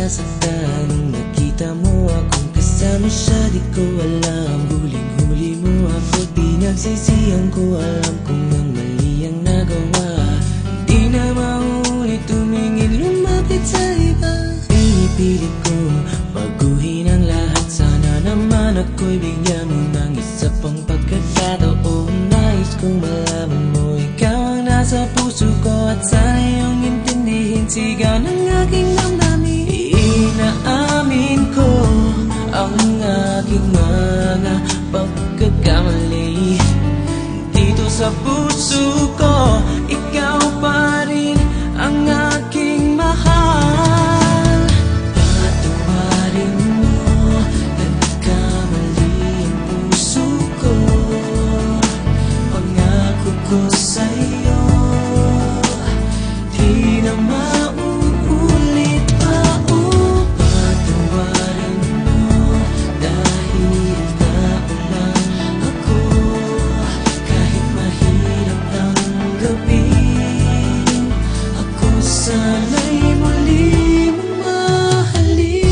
nasasaktan nung nakita mo akong kasama siya. Di ko alam, huling-huli mo ako. Pinagsisihan ko, alam kong ang mali ang nagawa. Di na maulit tumingin, lumapit sa iba. Pinipilit ko baguhin ang lahat. Sana naman ako'y bigyan mo ng isa pang pagkakataon. Nais kong malaman mo, ikaw ang nasa puso ko. At sana iyong intindihin sigaw ng aking damdamin. Inaamin ko ang aking mga pagkakamali. Dito sa puso ko, ikaw pa rin ang aking mahal. Patawarin mo, nagkamali ang puso ko. Pangako ko sa'yo, di na mauulit pa. Patawarin mo, dahil tao lang ako. Kahit mahirap tanggapin, ako sana'y muli mong mahalin.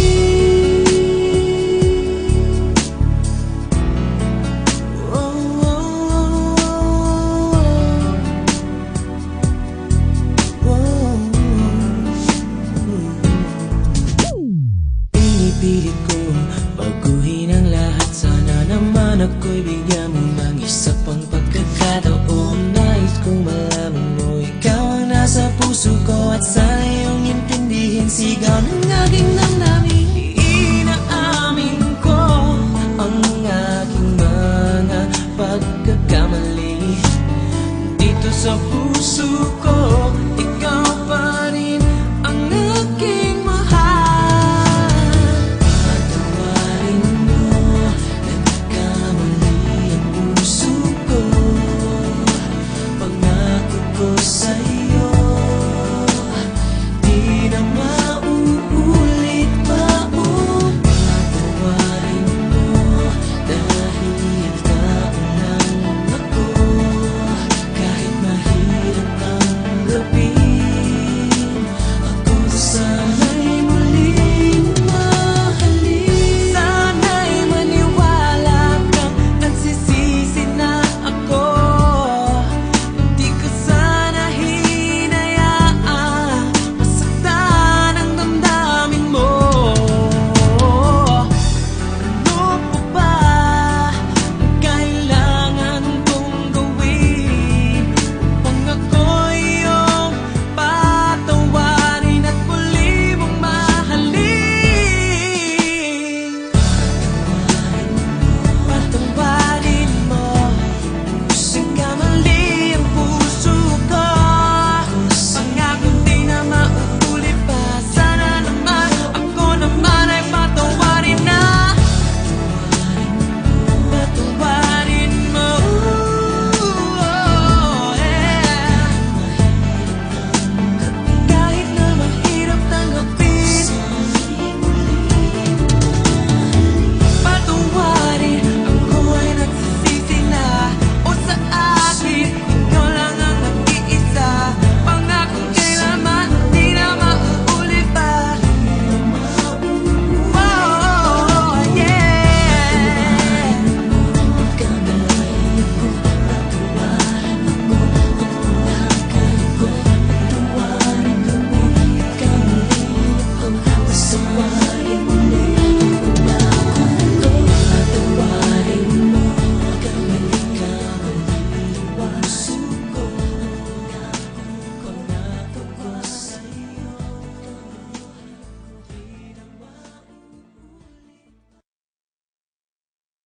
Pinipilit ko baguhin ang lahat. Sana naman ako'y bigyan mo ng isa pang pagkakataon. Nais kong malaman mo, ikaw ang nasa puso ko. At sana iyong intindihin sigaw ng aking